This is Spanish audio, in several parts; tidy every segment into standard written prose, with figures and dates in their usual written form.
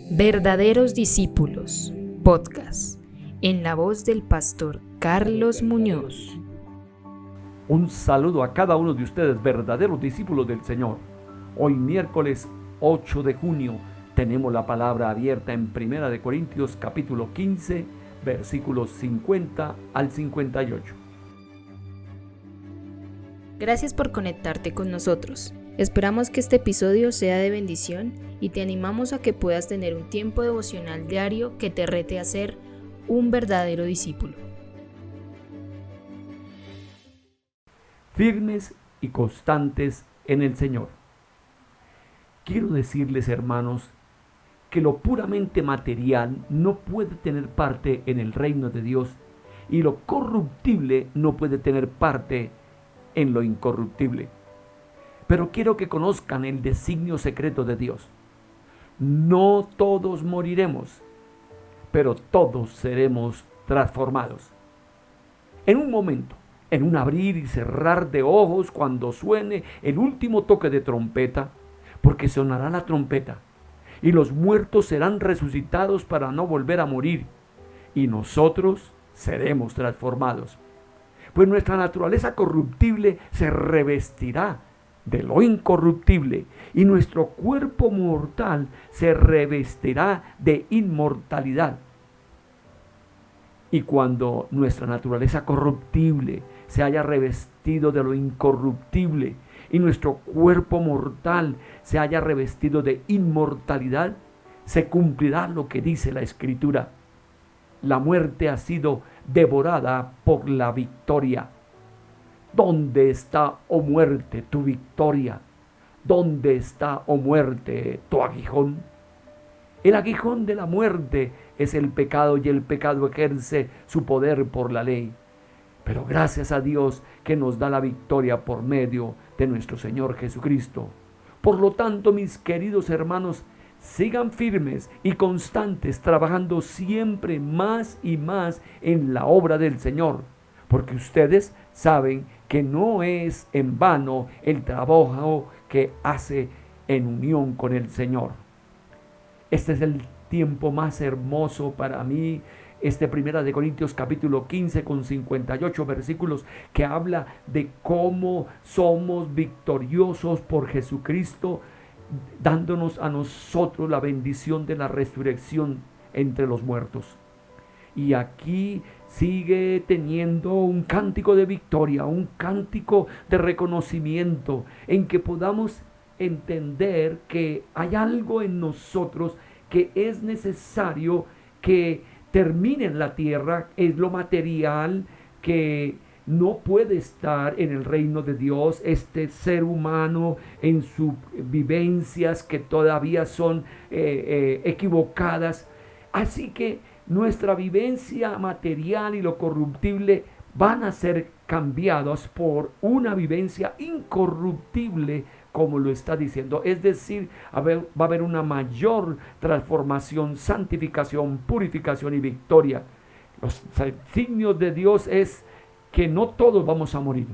Verdaderos Discípulos, podcast, en la voz del pastor Carlos Muñoz. Un saludo a cada uno de ustedes, verdaderos discípulos del Señor. Hoy miércoles 8 de junio tenemos la palabra abierta en 1 Corintios capítulo 15, versículos 50 al 58. Gracias por conectarte con nosotros. Esperamos que este episodio sea de bendición y te animamos a que puedas tener un tiempo devocional diario que te rete a ser un verdadero discípulo. Firmes y constantes en el Señor. Quiero decirles, hermanos, que lo puramente material no puede tener parte en el reino de Dios y lo corruptible no puede tener parte en lo incorruptible. Pero quiero que conozcan el designio secreto de Dios. No todos moriremos, pero todos seremos transformados. En un momento, en un abrir y cerrar de ojos, cuando suene el último toque de trompeta, porque sonará la trompeta, y los muertos serán resucitados para no volver a morir, y nosotros seremos transformados. Pues nuestra naturaleza corruptible se revestirá de lo incorruptible, y nuestro cuerpo mortal se revestirá de inmortalidad. Y cuando nuestra naturaleza corruptible se haya revestido de lo incorruptible y nuestro cuerpo mortal se haya revestido de inmortalidad, se cumplirá lo que dice la Escritura: la muerte ha sido devorada por la victoria. ¿Dónde está, oh muerte, tu victoria? ¿Dónde está, oh muerte, tu aguijón? El aguijón de la muerte es el pecado, y el pecado ejerce su poder por la ley. Pero gracias a Dios que nos da la victoria por medio de nuestro Señor Jesucristo. Por lo tanto, mis queridos hermanos, sigan firmes y constantes, trabajando siempre más y más en la obra del Señor, porque ustedes saben que no es en vano el trabajo que hace en unión con el Señor. Este es el tiempo más hermoso para mí, 1 Corintios capítulo 15 con 58 versículos, que habla de cómo somos victoriosos por Jesucristo, dándonos a nosotros la bendición de la resurrección entre los muertos. Y aquí sigue teniendo un cántico de victoria, un cántico de reconocimiento, en que podamos entender que hay algo en nosotros que es necesario que termine en la tierra. Es lo material que no puede estar en el reino de Dios, este ser humano en sus vivencias que todavía son equivocadas. Así que nuestra vivencia material y lo corruptible van a ser cambiados por una vivencia incorruptible, como lo está diciendo. Es decir, va a haber una mayor transformación, santificación, purificación y victoria. Los signos de Dios es que no todos vamos a morir.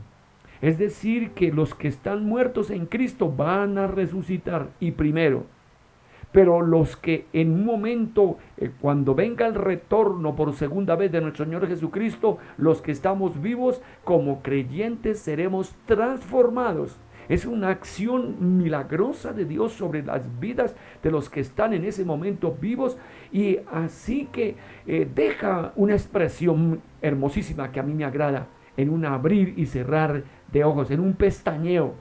Es decir, que los que están muertos en Cristo van a resucitar, y primero. Pero los que en un momento, cuando venga el retorno por segunda vez de nuestro Señor Jesucristo, los que estamos vivos como creyentes seremos transformados. Es una acción milagrosa de Dios sobre las vidas de los que están en ese momento vivos, y así que deja una expresión hermosísima que a mí me agrada, en un abrir y cerrar de ojos, en un pestañeo,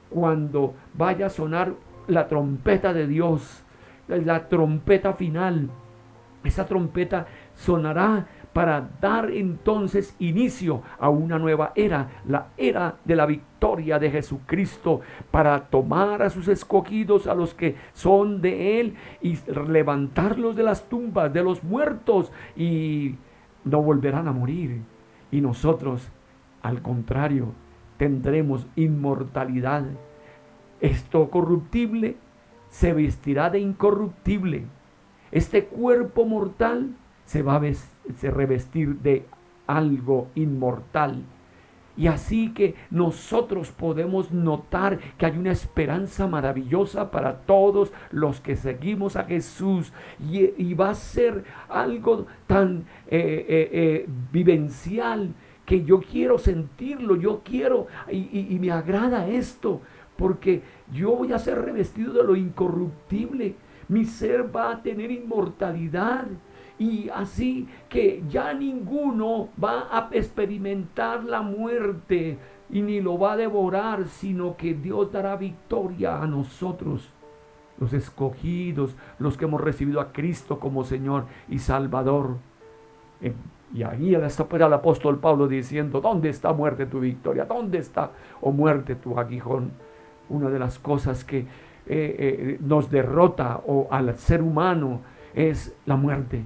cuando vaya a sonar la trompeta de Dios, la trompeta final. Esa trompeta sonará para dar entonces inicio a una nueva era, la era de la victoria de Jesucristo, para tomar a sus escogidos, a los que son de Él, y levantarlos de las tumbas, de los muertos, y no volverán a morir. Y nosotros, al contrario, tendremos inmortalidad. Esto corruptible se vestirá de incorruptible. Este cuerpo mortal se va a revestir de algo inmortal. Y así que nosotros podemos notar que hay una esperanza maravillosa para todos los que seguimos a Jesús. Y va a ser algo tan vivencial que yo quiero sentirlo, yo quiero, y me agrada esto, porque yo voy a ser revestido de lo incorruptible. Mi ser va a tener inmortalidad. Y así que ya ninguno va a experimentar la muerte y ni lo va a devorar, sino que Dios dará victoria a nosotros, los escogidos, los que hemos recibido a Cristo como Señor y Salvador. Y ahí está pues el apóstol Pablo diciendo: ¿dónde está, muerte, tu victoria? ¿Dónde está, oh muerte, tu aguijón? Una de las cosas que nos derrota al ser humano es la muerte.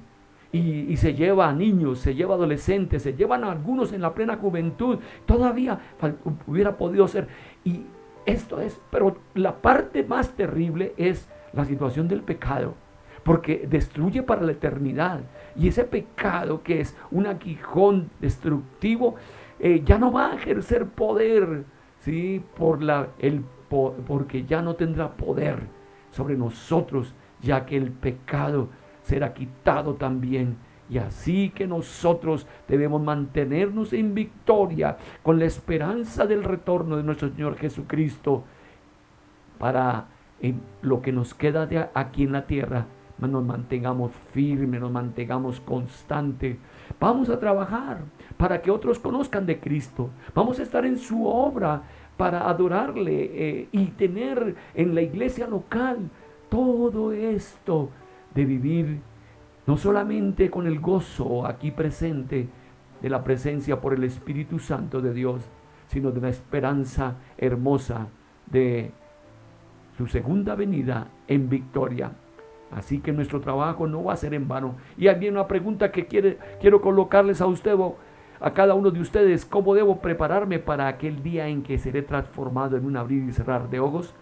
Y se lleva a niños, se lleva a adolescentes, se llevan a algunos en la plena juventud. Todavía hubiera podido ser. Y esto es, pero la parte más terrible es la situación del pecado, porque destruye para la eternidad. Y ese pecado, que es un aguijón destructivo, ya no va a ejercer poder, ¿sí? Porque ya no tendrá poder sobre nosotros, ya que el pecado será quitado también. Y así que nosotros debemos mantenernos en victoria con la esperanza del retorno de nuestro Señor Jesucristo, para en lo que nos queda de aquí en la tierra nos mantengamos firmes, nos mantengamos constantes. Vamos a trabajar para que otros conozcan de Cristo. Vamos a estar en su obra para adorarle y tener en la iglesia local todo esto de vivir no solamente con el gozo aquí presente de la presencia por el Espíritu Santo de Dios, sino de la esperanza hermosa de su segunda venida en victoria. Así que nuestro trabajo no va a ser en vano. Y hay una pregunta que quiero colocarles a usted, a cada uno de ustedes: ¿cómo debo prepararme para aquel día en que seré transformado en un abrir y cerrar de ojos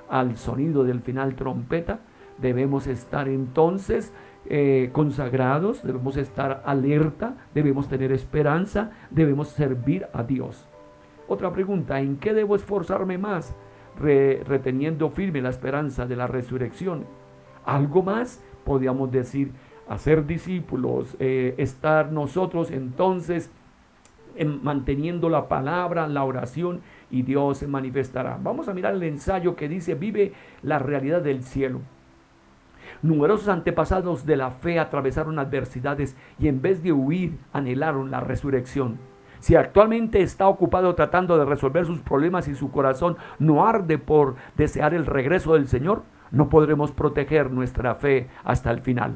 al sonido del final trompeta? Debemos estar entonces consagrados, debemos estar alerta, debemos tener esperanza, debemos servir a Dios. Otra pregunta: ¿en qué debo esforzarme más? Reteniendo firme la esperanza de la resurrección. Algo más, podríamos decir, hacer discípulos, estar nosotros entonces manteniendo la palabra, la oración, y Dios se manifestará. Vamos a mirar el ensayo que dice: vive la realidad del cielo. Numerosos antepasados de la fe atravesaron adversidades y en vez de huir, anhelaron la resurrección. Si actualmente está ocupado tratando de resolver sus problemas y su corazón no arde por desear el regreso del Señor, no podremos proteger nuestra fe hasta el final.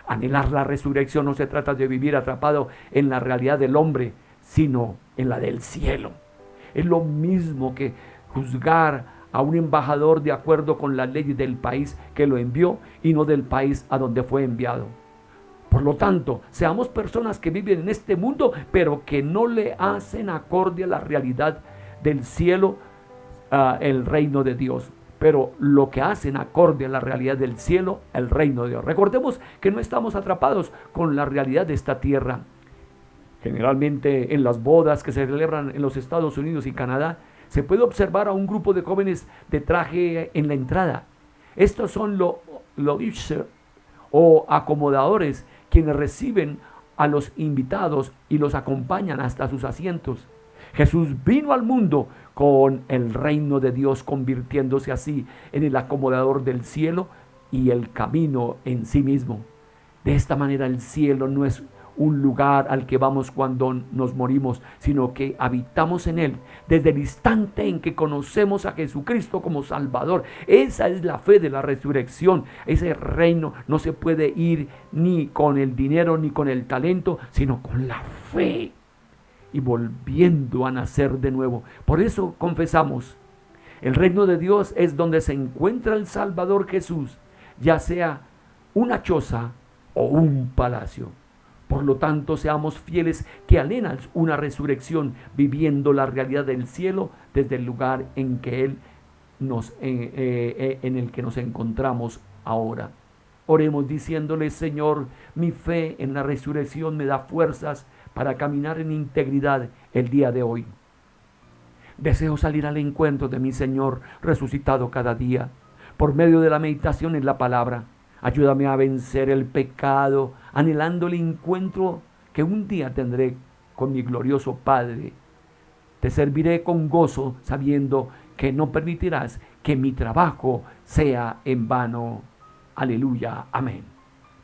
Anhelar la resurrección no se trata de vivir atrapado en la realidad del hombre, sino en la del cielo. Es lo mismo que juzgar a un embajador de acuerdo con las leyes del país que lo envió y no del país a donde fue enviado. Por lo tanto, seamos personas que viven en este mundo, pero que no le hacen acorde a la realidad del cielo, el reino de Dios. Pero lo que hacen acorde a la realidad del cielo, el reino de Dios. Recordemos que no estamos atrapados con la realidad de esta tierra. Generalmente en las bodas que se celebran en los Estados Unidos y Canadá, se puede observar a un grupo de jóvenes de traje en la entrada. Estos son los usher o acomodadores, quienes reciben a los invitados y los acompañan hasta sus asientos. Jesús vino al mundo con el reino de Dios, convirtiéndose así en el acomodador del cielo y el camino en sí mismo. De esta manera el cielo no es un lugar al que vamos cuando nos morimos, sino que habitamos en él desde el instante en que conocemos a Jesucristo como Salvador. Esa es la fe de la resurrección. Ese reino no se puede ir ni con el dinero ni con el talento, sino con la fe y volviendo a nacer de nuevo. Por eso confesamos: el reino de Dios es donde se encuentra el Salvador Jesús, ya sea una choza o un palacio. Por lo tanto, seamos fieles que anhelan una resurrección, viviendo la realidad del cielo desde el lugar en que en el que nos encontramos ahora. Oremos diciéndole: Señor, mi fe en la resurrección me da fuerzas para caminar en integridad el día de hoy. Deseo salir al encuentro de mi Señor resucitado cada día, por medio de la meditación en la palabra. Ayúdame a vencer el pecado, anhelando el encuentro que un día tendré con mi glorioso Padre. Te serviré con gozo, sabiendo que no permitirás que mi trabajo sea en vano. Aleluya, amén.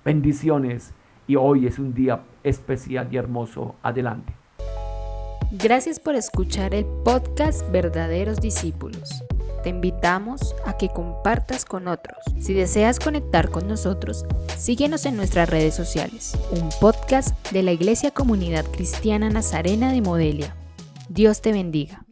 Bendiciones, y hoy es un día especial y hermoso. Adelante. Gracias por escuchar el podcast Verdaderos Discípulos. Te invitamos a que compartas con otros. Si deseas conectar con nosotros, síguenos en nuestras redes sociales. Un podcast de la Iglesia Comunidad Cristiana Nazarena de Modelia. Dios te bendiga.